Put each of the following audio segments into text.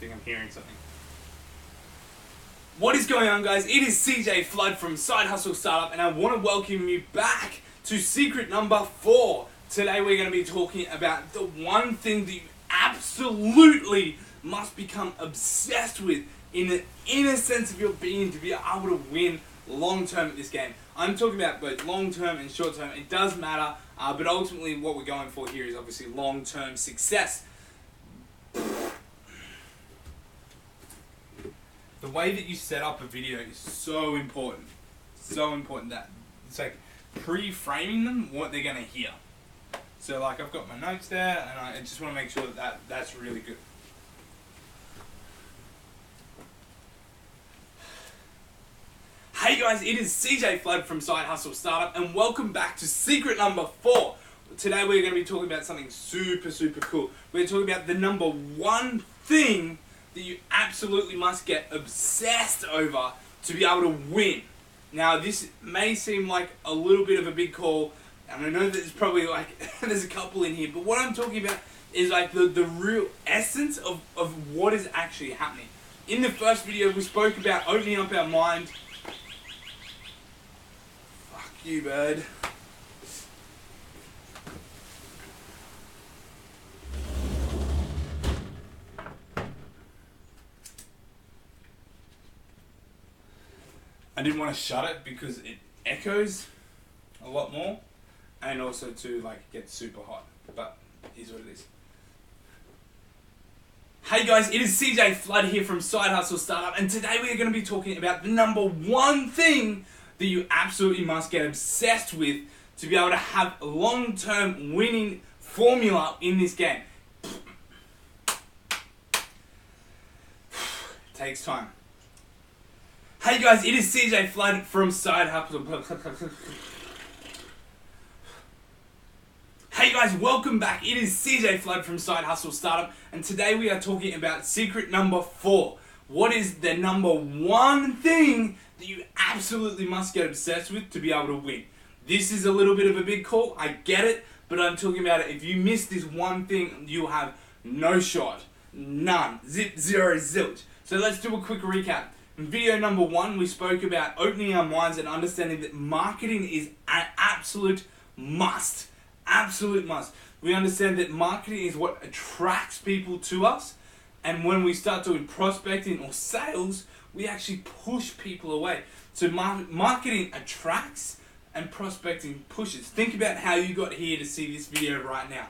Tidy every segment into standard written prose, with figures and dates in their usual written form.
think I'm hearing something. What is going on, guys? It is CJ Flood from Side Hustle Startup, and I want to welcome you back to secret number 4. Today we're going to be talking about the one thing that you absolutely must become obsessed with in the inner sense of your being to be able to win long term at this game. I'm talking about both long term and short term. It does matter, but ultimately what we're going for here is obviously long term success. The way that you set up a video is so important. So important that it's like pre-framing them what they're going to hear. So like I've got my notes there and I just want to make sure that that's really good. Hey guys, it is CJ Flood from Side Hustle Startup and welcome back to secret number 4. Today we're going to be talking about something super cool. We're talking about the number one thing that you absolutely must get obsessed over to be able to win. Now this may seem like a little bit of a big call, and I know that there's probably like there's a couple in here, but what I'm talking about is like the real essence of what is actually happening. In the first video we spoke about opening up our mind. Fuck you, bird. I didn't want to shut it because it echoes a lot more, and also to like get super hot, but it is what it is. Hey guys, it is CJ Flood here from Side Hustle Startup, and today we are going to be talking about the number one thing that you absolutely must get obsessed with to be able to have a long-term winning formula in this game. It takes time. Hey guys, it is CJ Flood from Side Hustle. Hey guys, welcome back. It is CJ Flood from Side Hustle Startup, and today we are talking about secret number 4. What is the number one thing that you absolutely must get obsessed with to be able to win? This is a little bit of a big call, I get it, but I'm talking about it. If you miss this one thing, you'll have no shot. None. Zip, zero, zilch. So let's do a quick recap. In video number 1, we spoke about opening our minds and understanding that marketing is an absolute must. Absolute must. We understand that marketing is what attracts people to us, and when we start doing prospecting or sales, we actually push people away. So marketing attracts and prospecting pushes. Think about how you got here to see this video right now.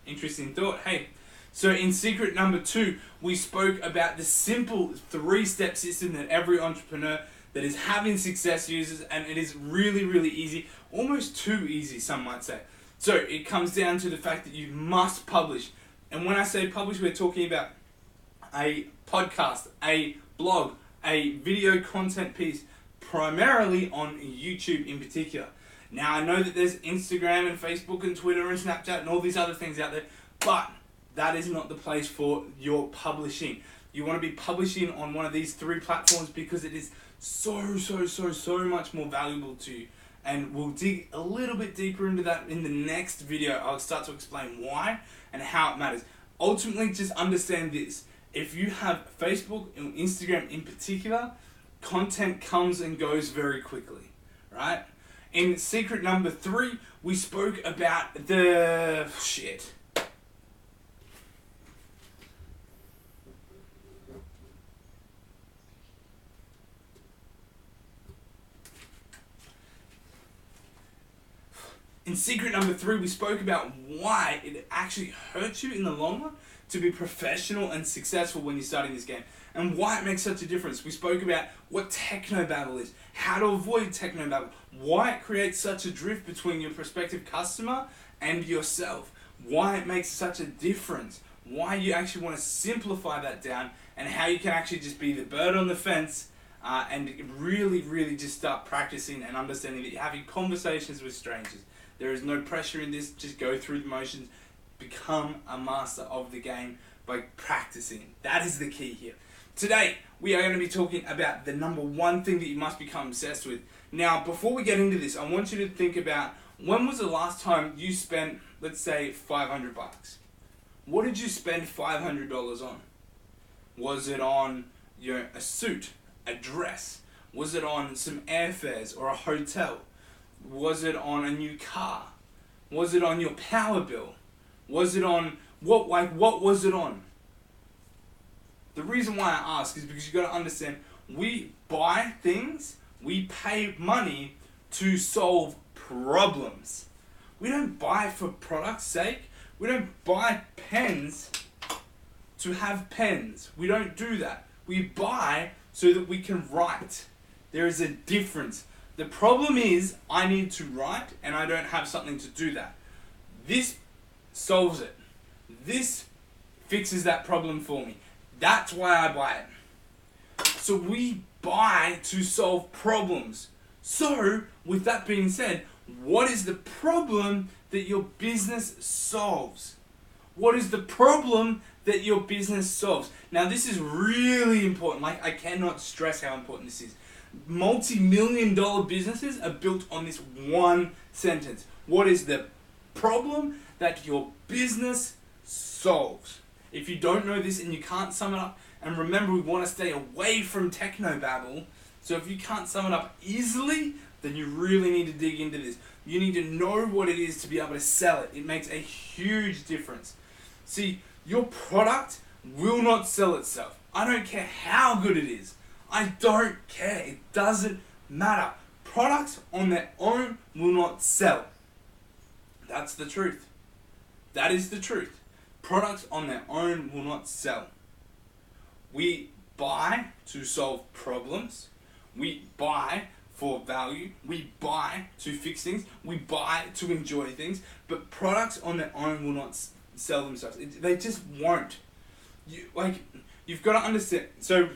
Interesting thought. Hey. So in secret number 2, we spoke about the simple 3-step system that every entrepreneur that is having success uses, and it is really easy, almost too easy some might say. So it comes down to the fact that you must publish. And when I say publish, we're talking about a podcast, a blog, a video content piece, primarily on YouTube in particular. Now I know that there's Instagram and Facebook and Twitter and Snapchat and all these other things out there, but that is not the place for your publishing. You want to be publishing on one of these 3 platforms because it is so much more valuable to you. And we'll dig a little bit deeper into that in the next video. I'll start to explain why and how it matters. Ultimately, just understand this. If you have Facebook and Instagram in particular, content comes and goes very quickly, right? In secret number 3, we spoke about the shit. In secret number 3, we spoke about why it actually hurts you in the long run to be professional and successful when you're starting this game, and why it makes such a difference. We spoke about what technobabble is, how to avoid technobabble, why it creates such a drift between your prospective customer and yourself, why it makes such a difference, why you actually want to simplify that down, and how you can actually just be the bird on the fence and really just start practicing and understanding that you're having conversations with strangers. There is no pressure in this, just go through the motions, become a master of the game by practicing. That is the key here. Today, we are going to be talking about the number one thing that you must become obsessed with. Now, before we get into this, I want you to think about when was the last time you spent, let's say, $500 bucks? What did you spend $500 on? Was it on a suit, a dress? Was it on some airfares or a hotel? Was it on a new car? Was it on your power bill? Was it on what was it on? The reason why I ask is because you got to understand, we buy things, we pay money to solve problems. We don't buy for product's sake. We don't buy pens to have pens. We don't do that. We buy so that we can write. There is a difference. The problem is I need to write and I don't have something to do that. This solves it. This fixes that problem for me. That's why I buy it. So we buy to solve problems. So, with that being said, what is the problem that your business solves? What is the problem that your business solves? Now, this is really important. Like, I cannot stress how important this is. Multi-million-dollar businesses are built on this one sentence. What is the problem that your business solves? If you don't know this and you can't sum it up, and remember, we want to stay away from technobabble, so if you can't sum it up easily, then you really need to dig into this. You need to know what it is to be able to sell it. It makes a huge difference. See, your product will not sell itself. I don't care how good it is. I don't care. It doesn't matter. Products on their own will not sell. That's the truth. That is the truth. Products on their own will not sell. We buy to solve problems. We buy for value. We buy to fix things. We buy to enjoy things. But products on their own will not sell themselves. They just won't. You've got to understand. So,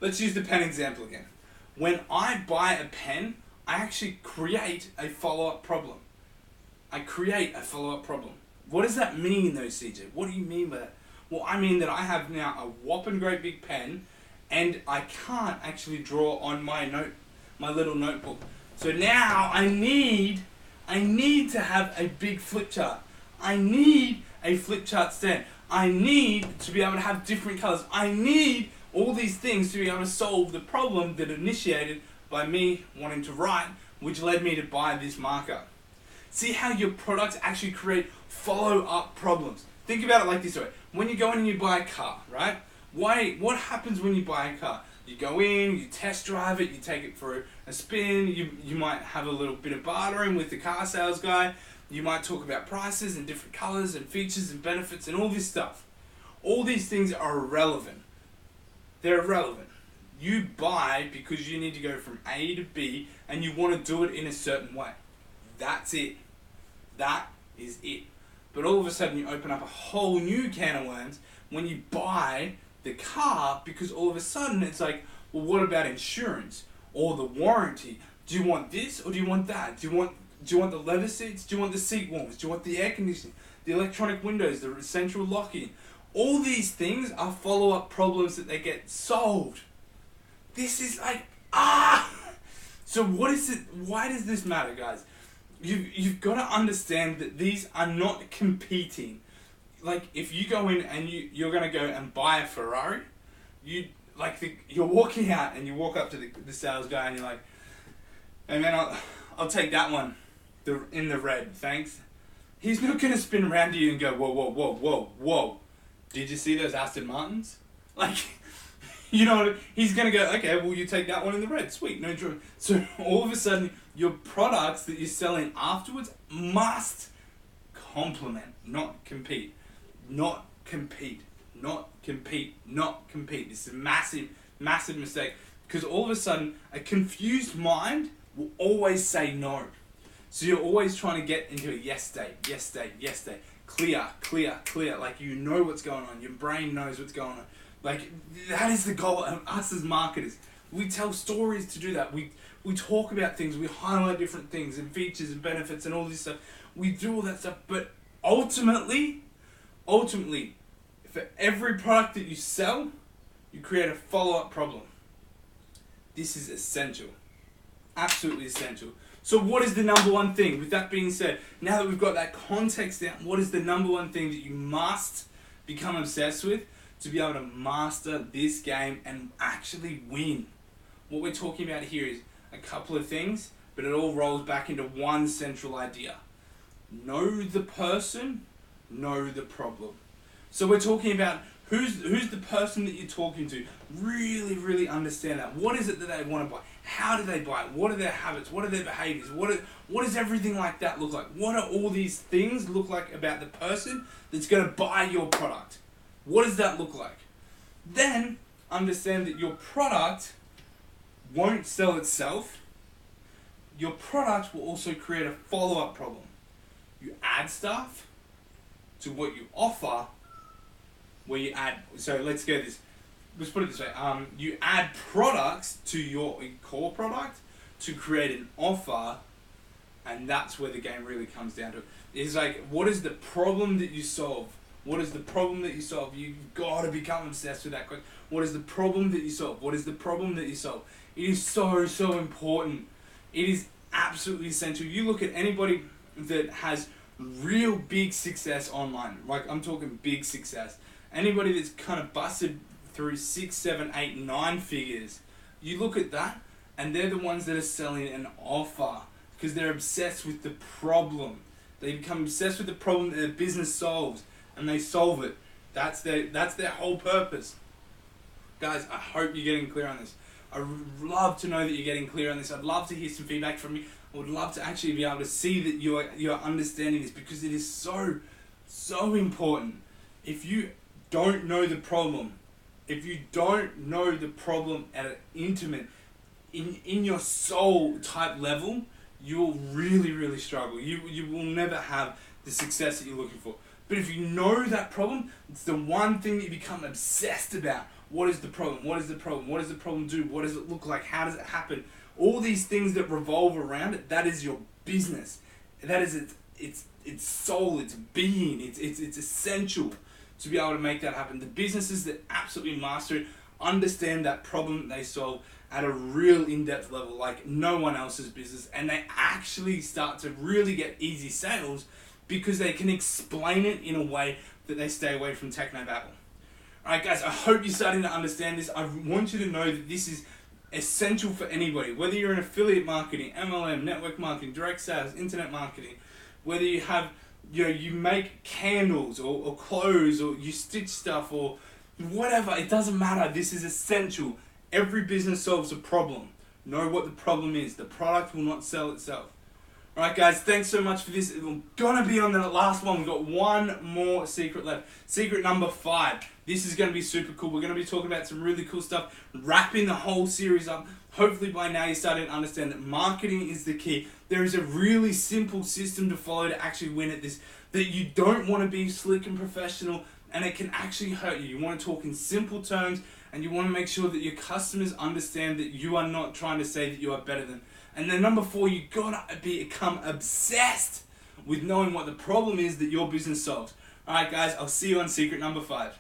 let's use the pen example again. When I buy a pen, I actually create a follow-up problem. I create a follow-up problem. What does that mean though, CJ? What do you mean by that? Well, I mean that I have now a whopping great big pen and I can't actually draw on my little notebook. So now I need to have a big flip chart. I need a flip chart stand. I need to be able to have different colors. I need all these things to be able to solve the problem that initiated by me wanting to write, which led me to buy this marker. See how your products actually create follow-up problems. Think about it like this way. When you go in and you buy a car, right? What happens when you buy a car? You go in, you test drive it, you take it for a spin, you might have a little bit of bartering with the car sales guy, you might talk about prices and different colors and features and benefits and all this stuff. All these things are irrelevant. They're irrelevant. You buy because you need to go from A to B and you want to do it in a certain way. That's it. That is it. But all of a sudden you open up a whole new can of worms when you buy the car, because all of a sudden it's like, well, what about insurance or the warranty? Do you want this or do you want that? Do you want the leather seats? Do you want the seat warmers? Do you want the air conditioning? The electronic windows, the central locking? All these things are follow-up problems that they get solved. This is like, So what is it? Why does this matter, guys? You've got to understand that these are not competing. Like, if you go in and you're going to go and buy a Ferrari, you're walking out and you walk up to the sales guy and you're like, hey man, I'll take that one, in the red, thanks. He's not going to spin around to you and go, whoa, whoa, whoa, whoa, whoa. Did you see those Aston Martins? Like, you know, he's going to go, okay, well, you take that one in the red. Sweet, no trouble. So all of a sudden, your products that you're selling afterwards must complement, not compete. Not compete. Not compete. Not compete. This is a massive, massive mistake. Because all of a sudden, a confused mind will always say no. So you're always trying to get into a yes state, yes state, yes state. Clear, clear, clear. Like, you know what's going on. Your brain knows what's going on. Like, that is the goal of us as marketers. We tell stories to do that. We talk about things. We highlight different things and features and benefits and all this stuff. We do all that stuff. But ultimately, for every product that you sell, you create a follow-up problem. This is essential. Absolutely essential. So what is the number one thing? With that being said, now that we've got that context down, what is the number one thing that you must become obsessed with to be able to master this game and actually win. What we're talking about here is a couple of things, but it all rolls back into one central idea. Know the person, know the problem. So we're talking about who's the person that you're talking to. Really understand that. What is it that they want to buy? How do they buy it? What are their habits? What are their behaviors? What does everything like that look like? What are all these things look like about the person that's going to buy your product? What does that look like? Then understand that your product won't sell itself. Your product will also create a follow-up problem. You add stuff to what you offer, where you add, so let's put it this way, you add products to your core product to create an offer, and that's where the game really comes down to. It's like, what is the problem that you solve? What is the problem that you solve? You've got to become obsessed with that question. What is the problem that you solve? What is the problem that you solve? It is so important. It is absolutely essential. You look at anybody that has real big success online, like I'm talking big success. Anybody that's kind of busted through 6, 7, 8, 9 figures, you look at that and they're the ones that are selling an offer because they're obsessed with the problem. They become obsessed with the problem that their business solves and they solve it. That's their whole purpose. Guys, I hope you're getting clear on this. I would love to know that you're getting clear on this. I'd love to hear some feedback from you. I would love to actually be able to see that you're understanding this, because it is so important. If you don't know the problem, if you don't know the problem at an intimate, in your soul type level, you'll really struggle. You will never have the success that you're looking for. But if you know that problem, it's the one thing that you become obsessed about. What is the problem? What is the problem? What does the problem do? What does it look like? How does it happen? All these things that revolve around it, that is your business. That is its soul, its being. It's essential to be able to make that happen. The businesses that absolutely master it understand that problem that they solve at a real in-depth level, like no one else's business, and they actually start to really get easy sales because they can explain it in a way that they stay away from technobabble. Alright guys, I hope you're starting to understand this. I want you to know that this is essential for anybody, whether you're in affiliate marketing, MLM, network marketing, direct sales, internet marketing, whether you have, you make candles or clothes, or you stitch stuff or whatever, it doesn't matter. This is essential. Every business solves a problem. Know what the problem is. The product will not sell itself. Alright guys, thanks so much for this. We're gonna be on the last one. We've got one more secret left. Secret number 5. This is gonna be super cool. We're gonna be talking about some really cool stuff, wrapping the whole series up. Hopefully by now you're starting to understand that marketing is the key. There is a really simple system to follow to actually win at this, that you don't want to be slick and professional, and it can actually hurt you. You want to talk in simple terms, and you want to make sure that your customers understand that you are not trying to say that you are better than. And then number 4, you gotta become obsessed with knowing what the problem is that your business solves. Alright guys, I'll see you on secret number 5.